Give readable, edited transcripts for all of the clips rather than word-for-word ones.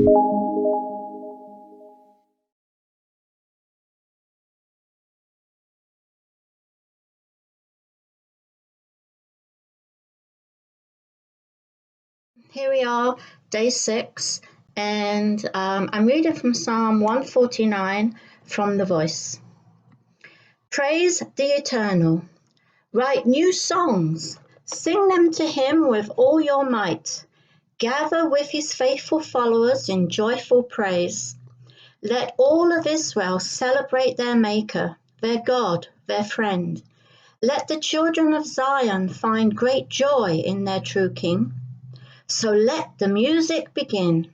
Here we are, day 6, and I'm reading from Psalm 149 from The Voice. Praise the Eternal. Write new songs. Sing them to him with all your might. Gather with his faithful followers in joyful praise. Let all of Israel celebrate their Maker, their God, their friend. Let the children of Zion find great joy in their true King. So let the music begin.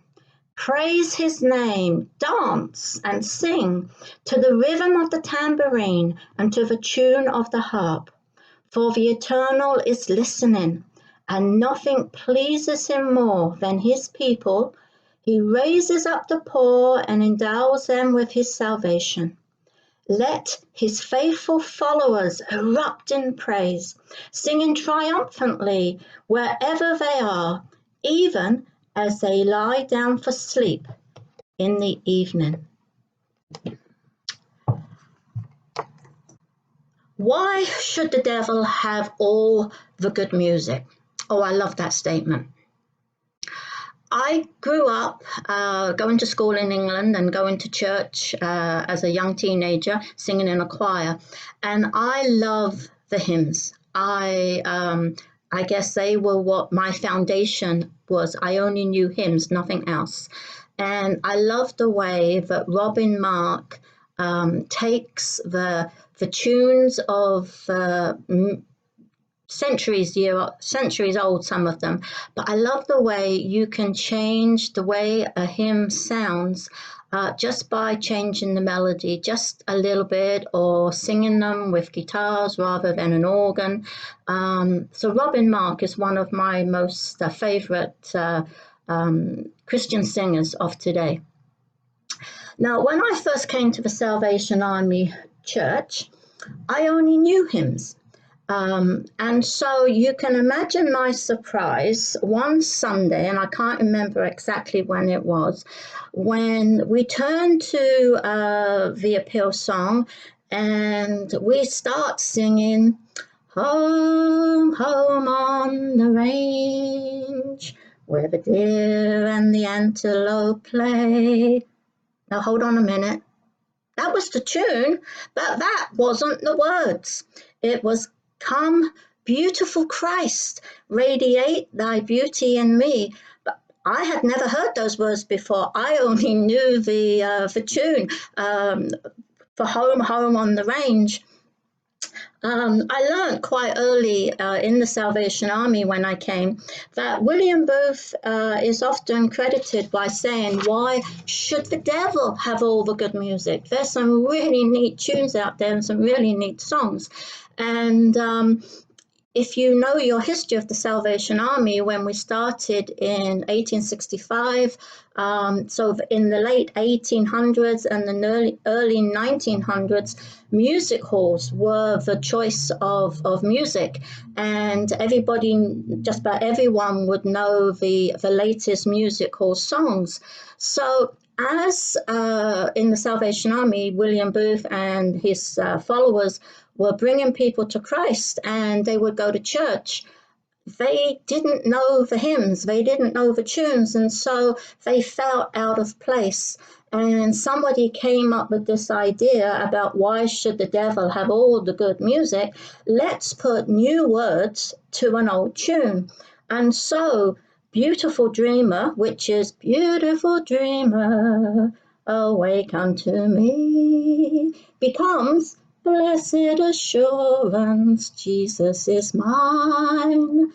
Praise his name, dance and sing to the rhythm of the tambourine and to the tune of the harp. For the Eternal is listening, and nothing pleases him more than his people. He raises up the poor and endows them with his salvation. Let his faithful followers erupt in praise, singing triumphantly wherever they are, even as they lie down for sleep in the evening. Why should the devil have all the good music? Oh, I love that statement. I grew up going to school in England and going to church as a young teenager, singing in a choir, and I love the hymns. I guess they were what my foundation was. I only knew hymns, nothing else. And I love the way that Robin Mark takes the tunes of centuries old, some of them, but I love the way you can change the way a hymn sounds just by changing the melody just a little bit, or singing them with guitars rather than an organ. So Robin Mark is one of my most favorite Christian singers of today. Now, when I first came to the Salvation Army Church, I only knew hymns. And so you can imagine my surprise one Sunday, and I can't remember exactly when it was, when we turned to the appeal song and we start singing, Home, home on the range, where the deer and the antelope play. Now hold on a minute. That was the tune, but that wasn't the words. It was, Come, beautiful Christ, radiate thy beauty in me. But I had never heard those words before. I only knew the tune for Home, Home on the Range. I learned quite early in the Salvation Army when I came that William Booth is often credited by saying, why should the devil have all the good music? There's some really neat tunes out there and some really neat songs. And if you know your history of the Salvation Army, when we started in 1865, so in the late 1800s and the early 1900s, music halls were the choice of music, and everybody, just about everyone, would know the latest music hall songs. So as in the Salvation Army, William Booth and his followers were bringing people to Christ, and they would go to church, they didn't know the hymns, they didn't know the tunes, and so they felt out of place. And somebody came up with this idea about, why should the devil have all the good music? Let's put new words to an old tune. And so Beautiful Dreamer, which is Beautiful Dreamer, awake unto me, becomes Blessed Assurance, Jesus is mine.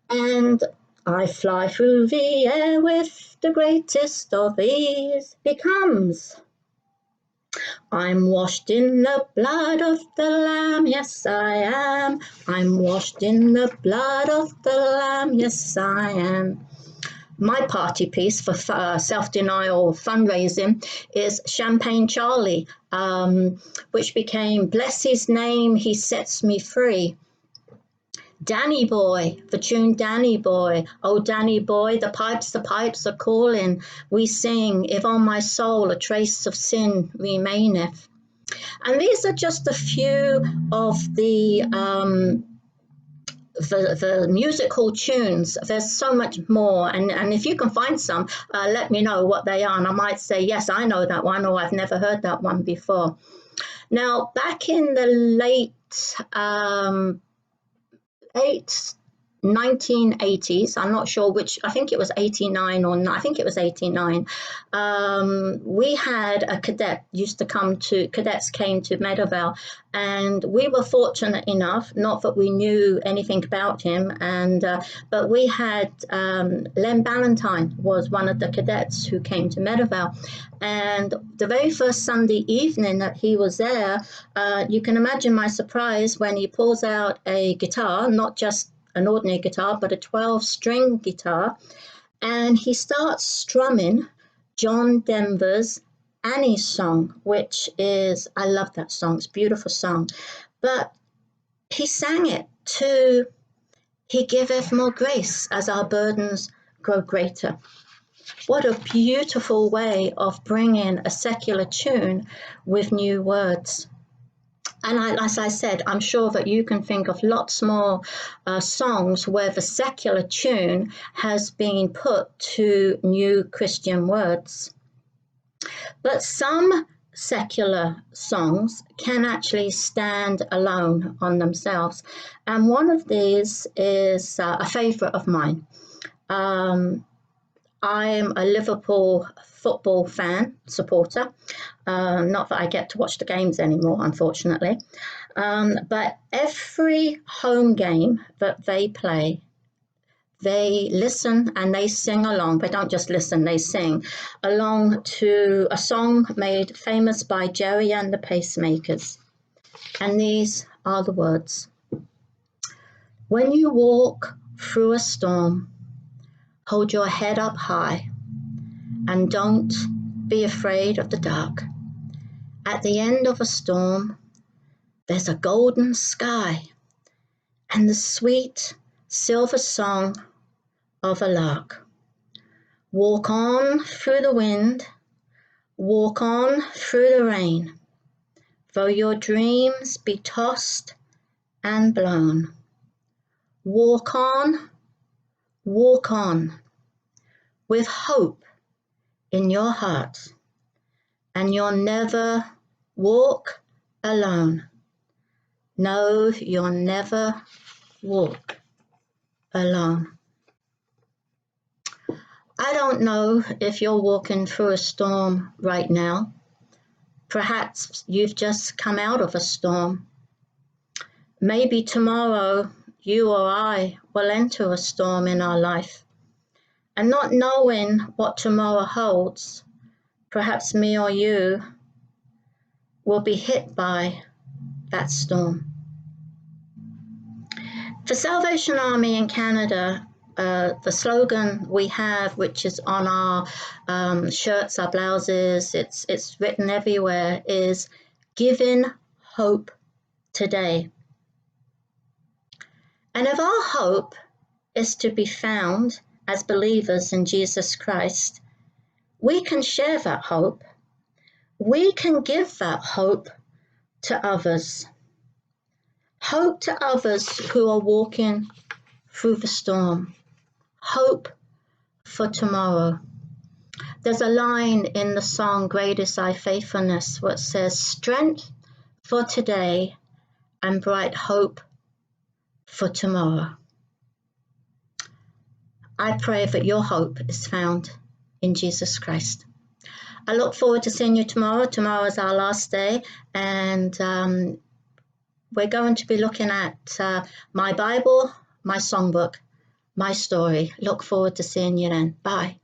And I fly through the air with the greatest of ease, becomes I'm washed in the blood of the Lamb, yes I am. I'm washed in the blood of the Lamb, yes I am. My party piece for self-denial fundraising is Champagne Charlie, which became Bless His Name, He Sets Me Free. Danny Boy, the tune Danny Boy. Oh, Danny Boy, the pipes are calling. We sing, if on my soul a trace of sin remaineth. And these are just a few of the musical tunes. There's so much more, and if you can find some, let me know what they are, and I might say, yes, I know that one, or I've never heard that one before. Now, back in the late 1980s, I'm not sure which, I think it was 89 or not, I think it was 89. We had a cadet cadets came to Meadowvale, and we were fortunate enough, not that we knew anything about him, but we had Len Ballantyne was one of the cadets who came to Meadowvale. And the very first Sunday evening that he was there, you can imagine my surprise when he pulls out a guitar, not just an ordinary guitar, but a 12-string guitar, and he starts strumming John Denver's Annie's song, which is, I love that song, it's a beautiful song, but he sang it to He giveth more grace as our burdens grow greater. What a beautiful way of bringing a secular tune with new words. And as I said, I'm sure that you can think of lots more songs where the secular tune has been put to new Christian words. But some secular songs can actually stand alone on themselves. And one of these is a favorite of mine. I'm a Liverpool Football Fan supporter. Not that I get to watch the games anymore, unfortunately. But every home game that they play, they listen and they sing along. They don't just listen, they sing along to a song made famous by Jerry and the Pacemakers. And these are the words. When you walk through a storm, hold your head up high and don't be afraid of the dark. At the end of a storm, there's a golden sky and the sweet silver song of a lark. Walk on through the wind, walk on through the rain, though your dreams be tossed and blown. Walk on, with hope in your heart, and you'll never walk alone. No, you'll never walk alone. I don't know if you're walking through a storm right now. Perhaps you've just come out of a storm. Maybe tomorrow you or I will enter a storm in our life. And not knowing what tomorrow holds, perhaps me or you will be hit by that storm. For Salvation Army in Canada, the slogan we have, which is on our shirts, our blouses, it's written everywhere, is giving hope today. And if our hope is to be found as believers in Jesus Christ, we can share that hope. We can give that hope to others. Hope to others who are walking through the storm. Hope for tomorrow. There's a line in the song, Great is Thy Faithfulness, where it says, strength for today and bright hope for tomorrow. I pray that your hope is found in Jesus Christ. I look forward to seeing you tomorrow. Tomorrow is our last day, and we're going to be looking at my Bible, my songbook, my story. Look forward to seeing you then. Bye.